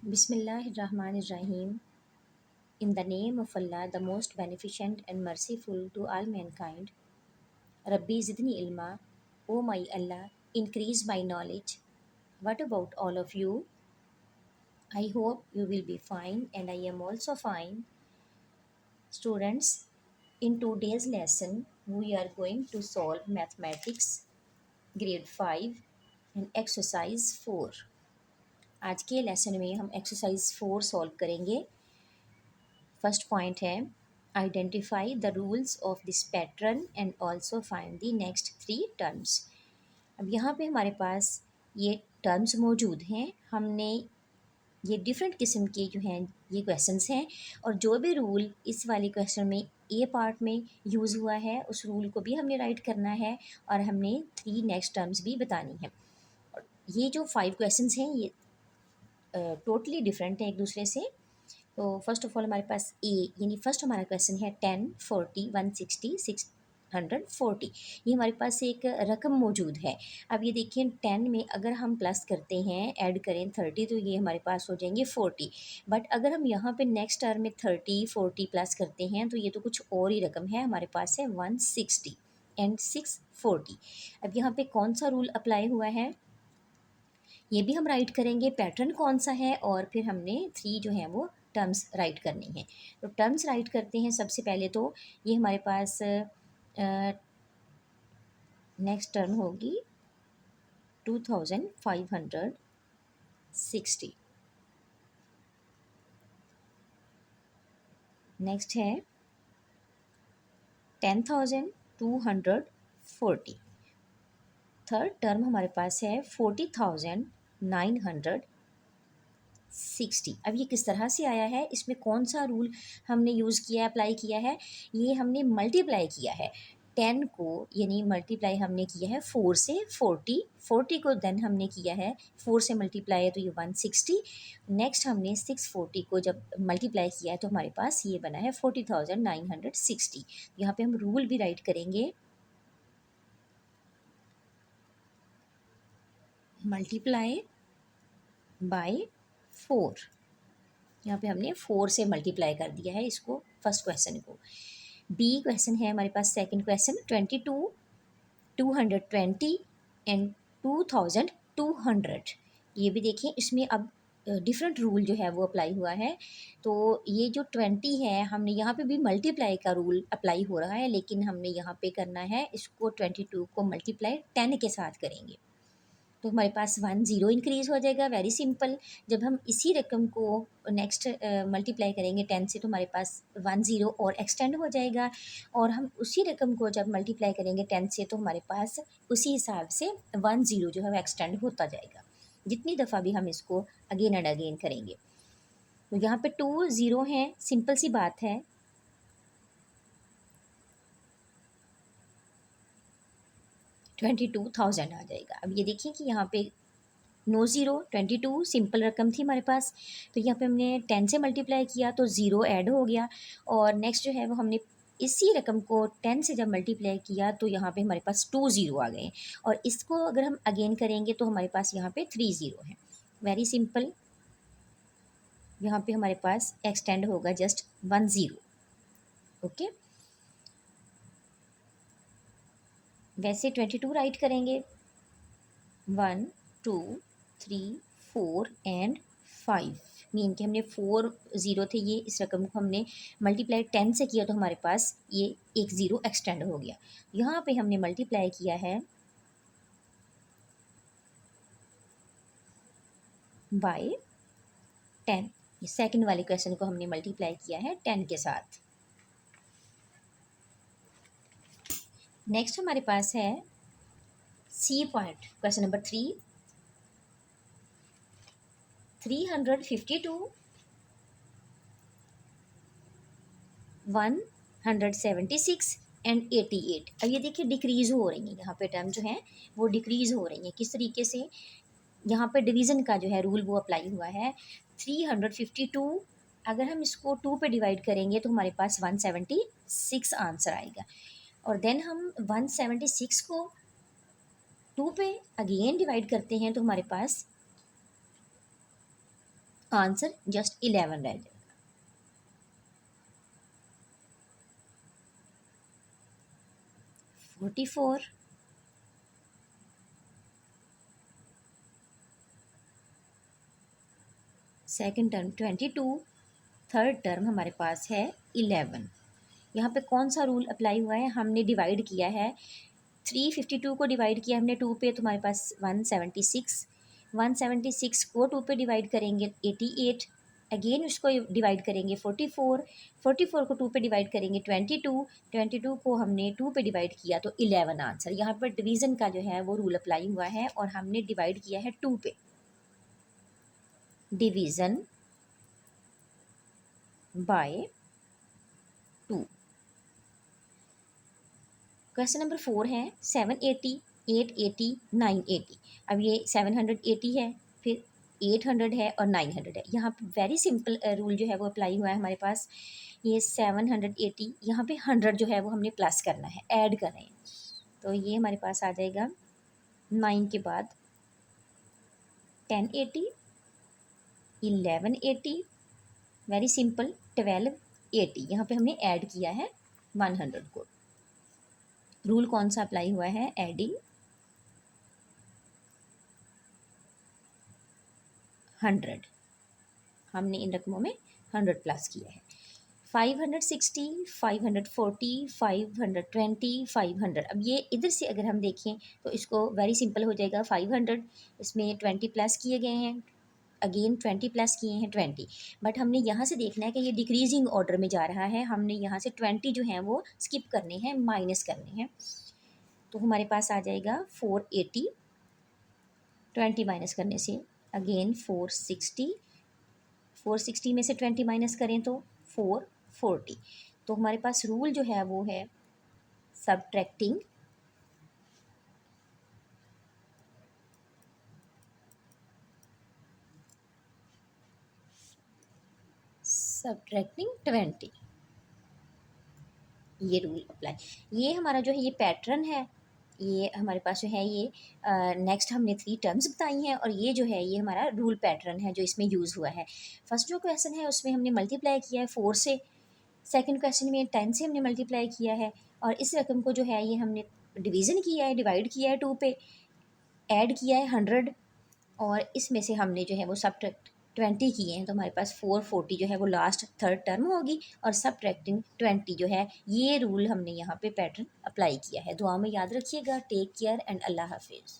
Bismillahirrahmanirrahim. In the name of Allah, the most beneficent and merciful to all mankind. Rabbi Zidni Ilma, O my Allah, increase my knowledge. What about all of you? I hope you will be fine and I am also fine. Students, in today's lesson, we are going to solve mathematics grade 5 and exercise 4. आज के lesson में हम exercise 4 solve करेंगे। First point है identify the rules of this pattern and also find the next 3 terms. अब यहाँ पे हमारे पास ये टर्म्स मौजूद हैं। हमने ये डिफरेंट किस्म के जो हैं ये क्वेश्चंस हैं और जो भी रूल इस वाले क्वेश्चन में ए पार्ट में यूज़ हुआ है उस रूल को भी हमने राइट करना है और हमने 3 नेक्स्ट टर्म्स भी बतानी है। और ये जो 5 क्वेश्चंस हैं ये टोटली डिफरेंट है एक दूसरे से। तो फर्स्ट ऑफ ऑल हमारे पास ए यानी फर्स्ट हमारा क्वेश्चन है 10, 40, 160, 640। ये हमारे पास एक रकम मौजूद है। अब ये देखिए 10 में अगर हम प्लस करते हैं ऐड करें 30 तो ये हमारे पास हो जाएंगे 40। बट अगर हम यहाँ पे नेक्स्ट टर्म में 30 40 प्लस करते हैं तो ये तो कुछ और ही रकम है। हमारे पास है 160 एंड 640। अब यहाँ पे कौन सा रूल अप्लाई हुआ है ये भी हम राइट करेंगे, पैटर्न कौन सा है और फिर हमने 3 जो है वो टर्म्स राइट करनी है। तो टर्म्स राइट करते हैं। सबसे पहले तो ये हमारे पास नेक्स्ट टर्म होगी 2560। नेक्स्ट है 10,240। थर्ड टर्म हमारे पास है 40,960। अब ये किस तरह से आया है, इसमें कौन सा रूल हमने यूज़ किया है, अप्लाई किया है। ये हमने मल्टीप्लाई किया है 10 को, यानी मल्टीप्लाई हमने किया है 4 से 40 को देन हमने किया है 4 से मल्टीप्लाई है तो ये 160। नेक्स्ट हमने 640 को जब मल्टीप्लाई किया है तो हमारे पास ये बना है 40,960। यहाँ पे हम रूल भी राइट करेंगे, मल्टीप्लाई बाय 4। यहाँ पे हमने 4 से मल्टीप्लाई कर दिया है इसको, फर्स्ट क्वेश्चन को। बी क्वेश्चन है हमारे पास सेकंड क्वेश्चन 22, 220 एंड 2200। ये भी देखिए इसमें अब डिफरेंट रूल जो है वो अप्लाई हुआ है। तो ये जो 20 है हमने यहाँ पे भी मल्टीप्लाई का रूल अप्लाई हो रहा है, लेकिन हमने यहाँ पे करना है इसको 22 को मल्टीप्लाई 10 के साथ करेंगे तो हमारे पास 10 इंक्रीज़ हो जाएगा। Very simple. जब हम इसी रकम को नेक्स्ट मल्टीप्लाई करेंगे 10 से तो हमारे पास 10 और एक्सटेंड हो जाएगा और हम उसी रकम को जब मल्टीप्लाई करेंगे 10 से तो हमारे पास उसी हिसाब से 10 जो है वो एक्सटेंड होता जाएगा जितनी दफ़ा भी हम इसको अगेन एंड अगेन करेंगे। तो यहाँ पे 20 हैं, सिंपल सी बात है। 22,000 आ जाएगा। अब ये देखिए कि यहाँ पे 22 सिंपल रकम थी हमारे पास, तो यहाँ पे हमने 10 से मल्टीप्लाई किया तो 0 ऐड हो गया और नेक्स्ट जो है वो हमने इसी रकम को 10 से जब मल्टीप्लाई किया तो यहाँ पे हमारे पास 20 आ गए और इसको अगर हम अगेन करेंगे तो हमारे पास यहाँ पे 30 है। Very simple. यहाँ पे हमारे पास एक्सटेंड होगा जस्ट 10। ओके, वैसे 22 राइट करेंगे 1 2 3 4 एंड 5 मीन कि हमने 40 थे, ये इस रकम को हमने मल्टीप्लाई 10 से किया तो हमारे पास ये एक 0 एक्सटेंड हो गया। यहाँ पे हमने मल्टीप्लाई किया है बाय 10। ये सेकंड वाले क्वेश्चन को हमने मल्टीप्लाई किया है 10 के साथ। नेक्स्ट हमारे पास है C point question number 352 176 and 88। अब ये देखिए डिक्रीज़ हो रही है, यहाँ पे टर्म जो है वो डिक्रीज़ हो रही है। किस तरीके से, यहाँ पे डिवीज़न का जो है रूल वो अप्लाई हुआ है। 352 अगर हम इसको 2 पे डिवाइड करेंगे तो हमारे पास 176 आंसर आएगा और देन हम 176 को 2 पे अगेन डिवाइड करते हैं तो हमारे पास आंसर जस्ट 11 रह जाएगा। 44, सेकेंड टर्म 22, थर्ड टर्म हमारे पास है 11। यहाँ पे कौन सा रूल अप्लाई हुआ है, हमने डिवाइड किया है 352 को डिवाइड किया हमने 2 पे, तो हमारे पास 176, 176 को 2 पे डिवाइड करेंगे 88, अगेन उसको डिवाइड करेंगे 44, 44 को 2 पे डिवाइड करेंगे 22, 22 को हमने 2 पे डिवाइड किया तो 11 आंसर। यहाँ पर डिवीज़न का जो है वो रूल अप्लाई हुआ है और हमने डिवाइड किया है 2 पे। Division bye 2। क्वेश्चन नंबर 4 है 780, 880, 980। अब ये 780 है, फिर 800 है और 900 है। यहाँ पे वेरी सिंपल रूल जो है वो अप्लाई हुआ है हमारे पास। ये 780, यहाँ पे 100 जो है वो हमने प्लस करना है, ऐड कर रहे हैं, तो ये हमारे पास आ जाएगा 9 के बाद 1080, 1180, वेरी सिंपल 1280। यहाँ पे हमने ऐड किया है 100 को। रूल कौन सा अप्लाई हुआ है, एडिंग 100, हमने इन रकमों में 100 प्लस किया है। 560, 540, 520, 500। अब ये इधर से अगर हम देखें तो इसको वेरी सिंपल हो जाएगा। 500, इसमें 20 प्लस किए गए हैं, अगेन 20 प्लस किए हैं 20, बट हमने यहाँ से देखना है कि ये डिक्रीजिंग ऑर्डर में जा रहा है। हमने यहाँ से 20 जो हैं वो स्किप करने हैं, माइनस करने हैं, तो हमारे पास आ जाएगा 480, 20 माइनस करने से अगेन 460, 460 में से 20 माइनस करें तो 440। तो हमारे पास रूल जो है वो है सबट्रैक्टिंग सबट्रैक्टिंग 20, ये रूल अप्लाई। ये हमारा जो है ये पैटर्न है, ये हमारे पास जो है ये नेक्स्ट हमने 3 टर्म्स बताई हैं और ये जो है ये हमारा रूल पैटर्न है जो इसमें यूज़ हुआ है। फर्स्ट जो क्वेश्चन है उसमें हमने मल्टीप्लाई किया है 4 से, सेकंड क्वेश्चन में 10 से हमने मल्टीप्लाई किया है, और इस रकम को जो है ये हमने डिवीज़न किया है, डिवाइड किया है 2 पे, ऐड किया है 100, और इसमें से हमने जो है वो सब 20 किए हैं, तो हमारे पास 440 जो है वो लास्ट थर्ड टर्म होगी, और सब ट्रैक्टिंग 20 जो है ये रूल हमने यहाँ पे पैटर्न अप्लाई किया है। दुआ में याद रखिएगा। टेक केयर एंड अल्लाह हाफिज़।